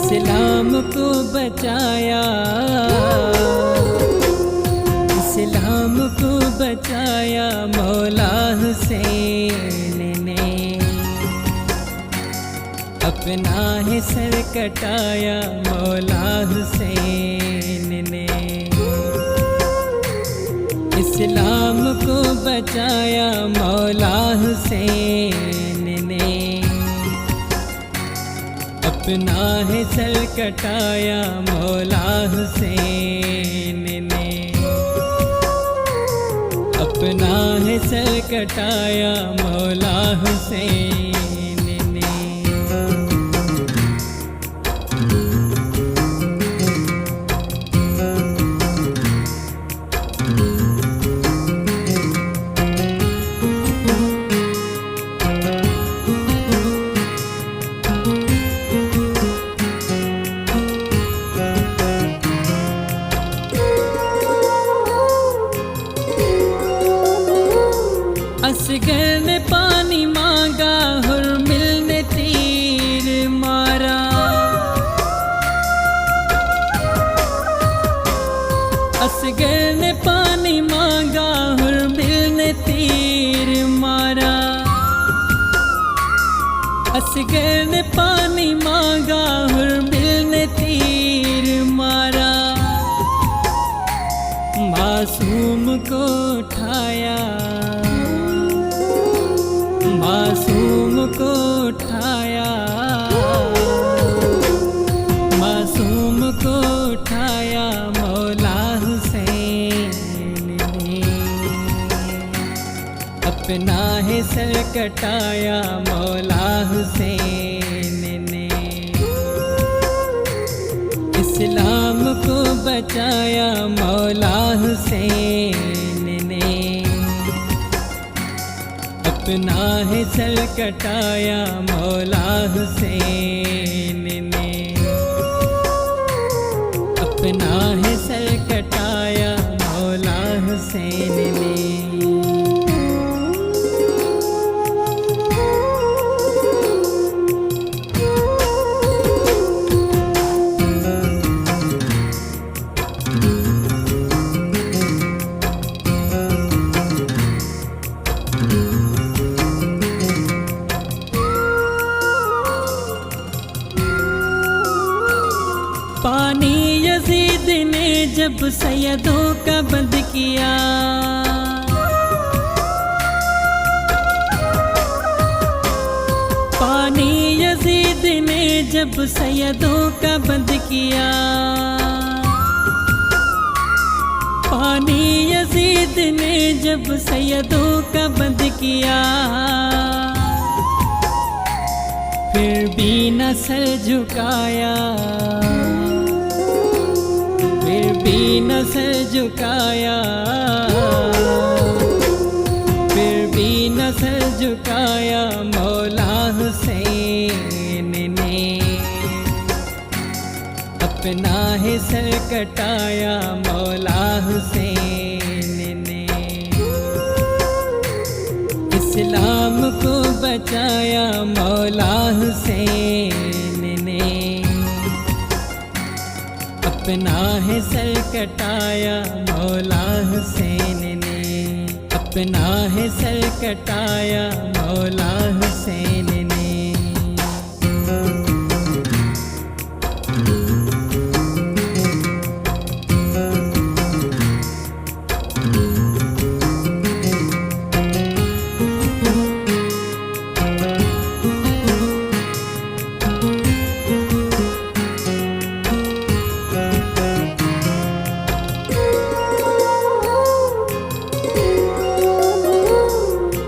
इस्लाम को बचाया, इस्लाम को बचाया मौला हुसैन ने। अपना ही सर कटाया मौला हुसैन ने। इस्लाम को बचाया मौला हुसैन ने। अपना है सर कटाया मौला हुसैन ने। अपना है सर कटाया मौला हुसैन ने। असगर ने पानी मांगा, हुर्मिल ने तीर मारा। असगर ने पानी मांगा, हुर्मिल ने तीर मारा। असगर ने पानी मांगा, हुर्मिल ने तीर मारा। मासूम को उठाया, मासूम को उठाया। मासूम को उठाया मौला हुसैन ने। अपना है सर कटाया मौला हुसैन ने। इस्लाम को बचाया मौला हुसैन ने। अपना है सर कटाया मौला हुसैन ने। अपना है सर कटाया मौला हुसैन ने। पानी यजीद ने जब सैयदों का बंद किया। पानी यजीद ने जब सैयदों का बंद किया। पानी यजीद ने जब सैयदों का बंद किया। फिर भी न सर झुकाया, फिर भी न सर झुकाया। फिर भी न सर झुकाया मौला हुसैन ने। अपना है सर कटाया मौला हुसैन ने। इस्लाम को बचाया मौला हुसैन ने। अपना है सर कटाया मौला हुसैन ने। अपना है सर कटाया मौला हुसैन ने।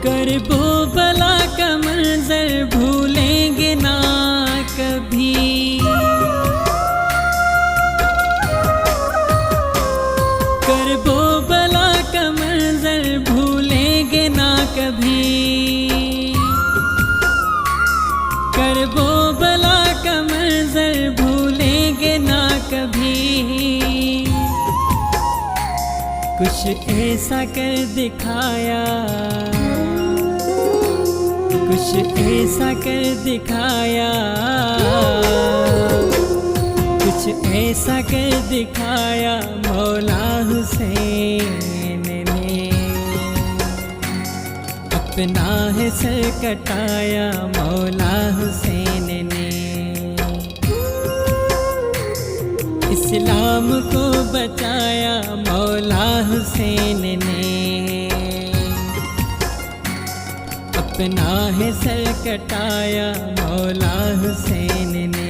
करबो बला का मंजर भूलेंगे ना कभी। करबो बला का मंजर भूलेंगे ना कभी। करबो बला का मंजर भूलेंगे ना कभी। कुछ ऐसा कर दिखाया, कुछ ऐसा कर दिखाया। कुछ ऐसा कर दिखाया मौला हुसैन ने, अपना है सर कटाया मौला हुसैन ने। इस्लाम को बचाया मौला हुसैन ने, अपना है सर कटाया मौला हुसैन ने।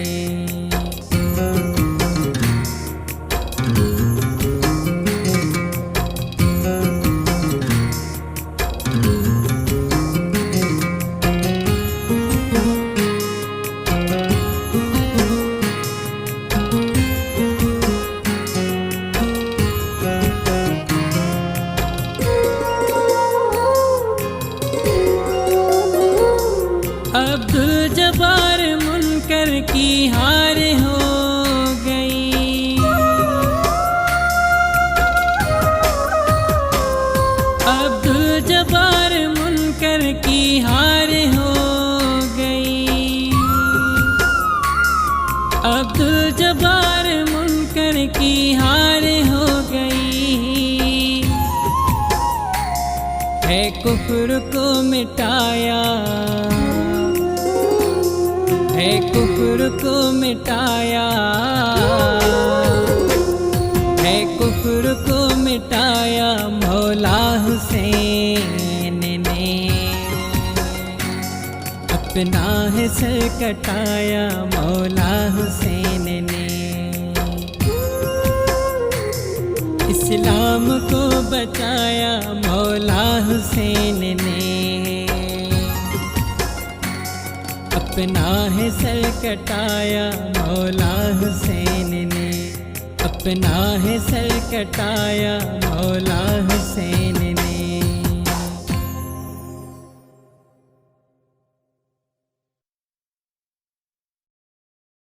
अब्दुल जब्बार मुनकर की हार हो गई, अब्दुल जब्बार मुनकर की हार हो गई, अब्दुल जब्बार मुनकर की हार हो गई। है कुफ्र को मिटाया, है कुफ्र को मिटाया, है कुफ्र को मिटाया मौला हुसैन ने, अपना है सर कटाया मौला हुसैन ने। इस्लाम को बचाया मौला हुसैन ने, अपना है सर कटाया मौला हुसैन ने, अपना है सर कटाया मौला हुसैन ने।